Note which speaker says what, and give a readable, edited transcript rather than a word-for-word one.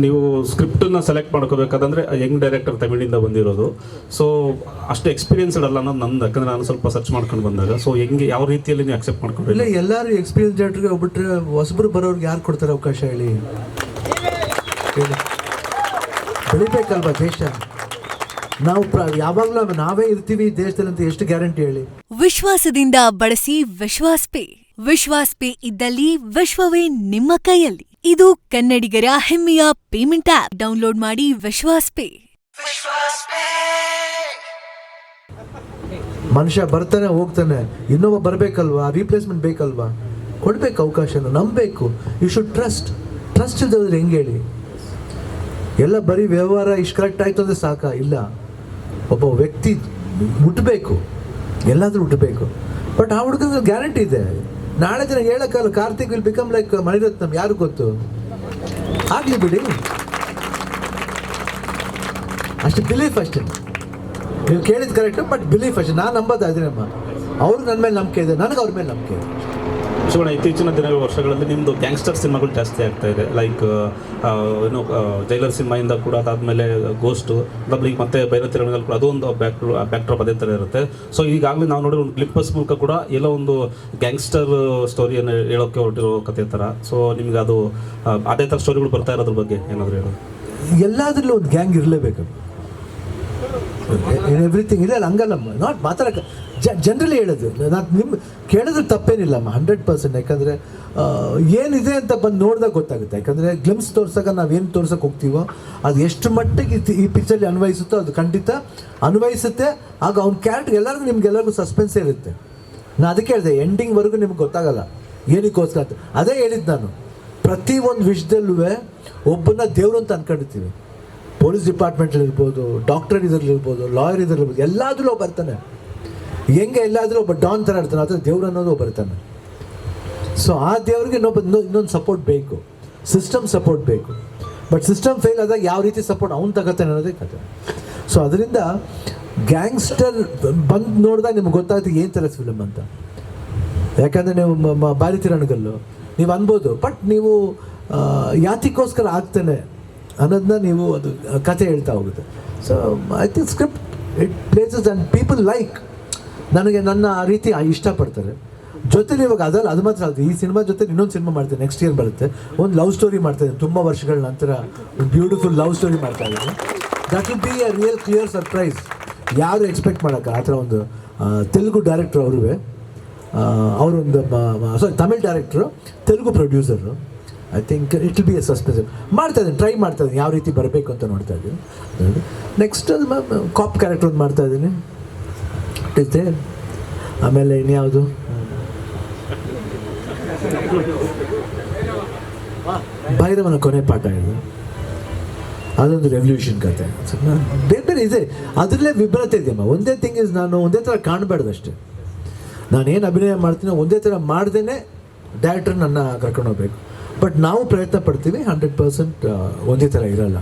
Speaker 1: ನೀವು ಸ್ಕ್ರಿಪ್ಟನ್ನ select ಮಾಡ್ಕೋಬೇಕಾದಂದ್ರೆ Young director ತಮಿಳಿಂದ ಬಂದಿರೋದು, so ಅಷ್ಟು ಎಕ್ಸ್ಪೀರಿಯನ್ಸ್ಡ್ ಅಲ್ಲ ಅನ್ನೋದು ನಂದು. ಯಾಕಂದ್ರೆ ನಾನು ಸ್ವಲ್ಪ ಸರ್ಚ್ ಮಾಡ್ಕೊಂಡು ಬಂದಾಗ, ಸೊ ಹೆಂಗೆ ಯಾವ ರೀತಿಯಲ್ಲಿ ನೀವು ಅಕ್ಸೆಪ್ಟ್ ಮಾಡ್ಕೊಂಡು?
Speaker 2: ಇಲ್ಲ, ಎಲ್ಲರೂ ಎಕ್ಸ್ಪೀರಿಯನ್ಸ್ ಡೈರೆಕ್ಟರ್ಗೆ ಹೋಗ್ಬಿಟ್ರೆ ಹೊಸಬ್ರು ಬರೋರ್ಗೆ ಯಾರು ಕೊಡ್ತಾರೆ ಅವಕಾಶ ಹೇಳಿ? ಬೆಳಿಬೇಕಲ್ವಾ ದೇಶ? ನಾವು ಯಾವಾಗಲೂ ನಾವೇ ಇರ್ತೀವಿ ದೇಶದಲ್ಲಿ ಅಂತ ಎಷ್ಟು ಗ್ಯಾರಂಟಿ ಹೇಳಿ?
Speaker 3: ವಿಶ್ವಾಸದಿಂದ ಬಳಸಿ ವಿಶ್ವಾಸ್ ಪೇ. ವಿಶ್ವಾಸ್ ಪೇ ಇದ್ದಲ್ಲಿ ವಿಶ್ವವೇ ನಿಮ್ಮ ಕೈಯಲ್ಲಿ. ಇದು ಕನ್ನಡಿಗರ ಹೆಮ್ಮೆಯ ಪೇಮೆಂಟ್ ಆಪ್. ಡೌನ್ಲೋಡ್ ಮಾಡಿ ವಿಶ್ವಾಸ್ ಪೇ.
Speaker 2: ಮನುಷ್ಯ ಬರ್ತಾನೆ ಹೋಗ್ತಾನೆ, ಇನ್ನೊಬ್ಬ ಬರಬೇಕಲ್ವಾ? ರೀಪ್ಲೇಸ್ಮೆಂಟ್ ಬೇಕಲ್ವಾ? ಕೊಡ್ಬೇಕು ಅವಕಾಶನ, ನಂಬಬೇಕು. ಯು ಶುಡ್ ಟ್ರಸ್ಟ್ ಇದ್ದವ್ರು ಹೆಂಗೆ ಹೇಳಿ? ಎಲ್ಲ ಬರೀ ವ್ಯವಹಾರ ಇಷ್ಟು ಕರೆಕ್ಟ್ ಆಯ್ತು ಅಂದರೆ ಸಾಕ? ಇಲ್ಲ, ಒಬ್ಬ ವ್ಯಕ್ತಿ ಮುಟ್ಟಬೇಕು, ಎಲ್ಲಾದರೂ ಮುಟ್ಟಬೇಕು. ಬಟ್ ಆ ಹುಡುಗನ ಗ್ಯಾರಂಟಿ ಇದೆ. ನಾಳೆ ದಿನ ಹೇಳೋಕ್ಕಲ್ಲ, Karthik will become like Mani Ratnam, ಯಾರು ಗೊತ್ತು? ಆಗಲಿ ಬಿಡಿ, ಅಷ್ಟು ಬಿಲೀಫ್ ಅಷ್ಟೇ. ನೀವು ಕೇಳಿದ ಕರೆಕ್ಟು, ಬಟ್ ಬಿಲೀಫ್ ಅಷ್ಟೇ. ನಾನು ನಂಬೋದು ಅದೇನಮ್ಮ, ಅವ್ರಿಗೆ ನನ್ನ ಮೇಲೆ ನಂಬಿಕೆ ಇದೆ, ನನಗೆ ಅವ್ರ ಮೇಲೆ ನಂಬಿಕೆ ಇದೆ.
Speaker 1: ಶಿವಣ್ಣ, ಇತ್ತೀಚಿನ ವರ್ಷಗಳಲ್ಲಿ ನಿಮ್ಮದು ಗ್ಯಾಂಗ್ಸ್ಟರ್ ಸಿನಿಮಾಗಳು ಜಾಸ್ತಿ ಆಗ್ತಾ ಇದೆ. ಲೈಕ್ ಏನು ಜೈಲರ್ ಸಿನಿಮಾಯಿಂದ ಕೂಡ, ಅದಾದಮೇಲೆ ಗೋಸ್ಟು, ಈಗ ಮತ್ತೆ ಬೈರತಿರಣದಲ್ಲಿ ಕೂಡ ಅದೊಂದು ಬ್ಯಾಕ್ಡ್ರಾಪ್ ಅದೇ ಥರ ಇರುತ್ತೆ. ಸೊ ಈಗಾಗಲೇ ನಾವು ನೋಡಿರೋ ಒಂದು ಗ್ಲಿಪ್ಪಸ್ ಮೂಲಕ ಕೂಡ ಎಲ್ಲೋ ಒಂದು ಗ್ಯಾಂಗ್ಸ್ಟರ್ ಸ್ಟೋರಿಯನ್ನು ಹೇಳೋಕ್ಕೆ ಹೊರಟಿರೋ ಕಥೆ ಥರ. ಸೊ ನಿಮ್ಗೆ ಅದು ಅದೇ ಥರ ಸ್ಟೋರಿಗಳು ಬರ್ತಾ ಇರೋದ್ರ ಬಗ್ಗೆ ಏನಾದರೂ ಹೇಳೋದು?
Speaker 2: ಎಲ್ಲಾದ್ರಲ್ಲೂ ಒಂದು ಗ್ಯಾಂಗ್ ಇರಲೇಬೇಕು. ಎವ್ರಿಥಿಂಗ್ ಇಲ್ಲ, ಹಂಗಲ್ಲಮ್ಮ. ನಾಟ್ ಮಾತಾಡೋಕ್ಕೆ ಜನರಲಿ ಹೇಳೋದು, ನಾನು ನಿಮ್ಮ ಕೇಳೋದ್ರ ತಪ್ಪೇನಿಲ್ಲಮ್ಮ, 100%. ಯಾಕಂದರೆ ಏನಿದೆ ಅಂತ ಬಂದು ನೋಡಿದಾಗ ಗೊತ್ತಾಗುತ್ತೆ. ಯಾಕಂದರೆ ಗ್ಲಿಮ್ಸ್ ತೋರ್ಸಾಗ ನಾವೇನು ತೋರ್ಸೋಕೆ ಹೋಗ್ತೀವೋ ಅದು ಎಷ್ಟು ಮಟ್ಟಿಗೆ ಈ ಪಿಕ್ಚರ್ಲಿ ಅನ್ವಯಿಸುತ್ತೋ ಅದು ಖಂಡಿತ ಅನ್ವಯಿಸುತ್ತೆ. ಆಗ ಅವ್ನ ಕ್ಯಾರೆಕ್ಟರ್ ನಿಮ್ಗೆಲ್ಲರಿಗೂ ಸಸ್ಪೆನ್ಸ್ ಇರುತ್ತೆ. ನಾನು ಅದಕ್ಕೆ ಹೇಳಿದೆ, ಎಂಡಿಂಗ್ವರೆಗೂ ನಿಮ್ಗೆ ಗೊತ್ತಾಗಲ್ಲ ಏನಕ್ಕೋಸ್ಕರ ಅಂತ. ಅದೇ ಹೇಳಿದ್ದು ನಾನು, ಪ್ರತಿಯೊಂದು ವಿಷಯದಲ್ಲೂ ಒಬ್ಬನ ದೇವರು ಅಂತ ಅನ್ಕೊಂಡಿರ್ತೀವಿ. ಪೊಲೀಸ್ ಡಿಪಾರ್ಟ್ಮೆಂಟಲ್ಲಿರ್ಬೋದು, ಡಾಕ್ಟರ್ ಇದರಲ್ಲಿರ್ಬೋದು, ಲಾಯರ್ ಇದರಲ್ಲಿರ್ಬೋದು, ಎಲ್ಲಾದರೂ ಬರ್ತಾನೆ. ಹೆಂಗೆ ಎಲ್ಲಾದರೂ ಒಬ್ಬ ಡಾನ್ ಥರ ಇರ್ತಾನೆ, ಆದರೆ ದೇವ್ರು ಅನ್ನೋದು ಬರ್ತಾನೆ. ಸೊ ಆ ದೇವ್ರಿಗೆ ಇನ್ನೊಂದು ಸಪೋರ್ಟ್ ಬೇಕು, ಸಿಸ್ಟಮ್ ಸಪೋರ್ಟ್ ಬೇಕು. ಬಟ್ ಸಿಸ್ಟಮ್ ಫೇಲ್ ಆದಾಗ ಯಾವ ರೀತಿ ಸಪೋರ್ಟ್ ಅವ್ನು ತಗೋತಾನೆ ಅನ್ನೋದೇ ಕಥೆ. ಸೊ ಅದರಿಂದ ಗ್ಯಾಂಗ್ಸ್ಟರ್ ಬಂದು ನೋಡಿದಾಗ ನಿಮ್ಗೆ ಗೊತ್ತಾಗುತ್ತೆ ಏನು ಥರ ಫಿಲಮ್ ಅಂತ. ಯಾಕಂದರೆ ನೀವು ಬಾರಿತಿರಣಗಲ್ಲು ನೀವು ಅನ್ಬೋದು, ಬಟ್ ನೀವು ಯಾತಿಗೋಸ್ಕರ ಆಗ್ತಾನೆ ಅನ್ನೋದನ್ನ ನೀವು ಅದು ಕತೆ ಹೇಳ್ತಾ ಹೋಗುತ್ತೆ. So I think script it places and people like. ನನಗೆ ನನ್ನ ಆ ರೀತಿ ಇಷ್ಟಪಡ್ತಾರೆ. ಜೊತೆಲಿ ಇವಾಗ ಅದು ಮಾತ್ರ ಅಲ್ಲ, ಈ ಸಿನಿಮಾ ಜೊತೆ ಇನ್ನೊಂದು ಸಿನಿಮಾ ಮಾಡ್ತೇನೆ, ನೆಕ್ಸ್ಟ್ ಇಯರ್ ಬರುತ್ತೆ. ಒಂದು ಲವ್ ಸ್ಟೋರಿ ಮಾಡ್ತಾಯಿದ್ದೀನಿ, ತುಂಬ ವರ್ಷಗಳ ನಂತರ ಒಂದು ಬ್ಯೂಟಿಫುಲ್ ಲವ್ ಸ್ಟೋರಿ ಮಾಡ್ತಾ ಇದ್ದೀನಿ. That will be a real clear surprise. ಯಾರು ಎಕ್ಸ್ಪೆಕ್ಟ್ ಮಾಡೋಕ್ಕೆ ಆ ಥರ ಒಂದು ತೆಲುಗು ಡೈರೆಕ್ಟ್ರು ಅವರೊಂದು Tamil director, Telugu producer. I think it will be a suspense. ಮಾಡ್ತಾಯಿದ್ದೀನಿ, ಟ್ರೈ ಮಾಡ್ತಾಯಿದ್ದೀನಿ ಯಾವ ರೀತಿ ಬರಬೇಕು ಅಂತ ನೋಡ್ತಾ ಇದ್ದೀನಿ. ನೆಕ್ಸ್ಟ್ ಕಾಪ್ ಕ್ಯಾರೆಕ್ಟರ್ ಒಂದು ಮಾಡ್ತಾಯಿದ್ದೀನಿ ಇರುತ್ತೆ. ಆಮೇಲೆ ಇನ್ಯಾವುದು ಭೈರವನ ಕೊನೆ ಪಾಠ ಇದೆ, ಅದೊಂದು ರೆವಲ್ಯೂಷನ್ ಕತೆ. ಬೇರೆ ಬೇರೆ ಇದೆ, ಅದರಲ್ಲೇ ವಿಭ್ರತೆ ಇದೆಯಮ್ಮ. ಒಂದೇ ಥಿಂಗ್ ಇಸ್, ನಾನು ಒಂದೇ ಥರ ಕಾಣಬಾರ್ದು ಅಷ್ಟೇ. ನಾನೇನು ಅಭಿನಯ ಮಾಡ್ತೀನೋ ಒಂದೇ ಥರ ಮಾಡ್ದೇ ಡೈರೆಕ್ಟರ್ ನನ್ನ ಕರ್ಕೊಂಡು ಹೋಗ್ಬೇಕು. ಬಟ್ ನಾವು ಪ್ರಯತ್ನ ಪಡ್ತೀವಿ 100% ಒಂದೇ ಥರ ಇರಲ್ಲ.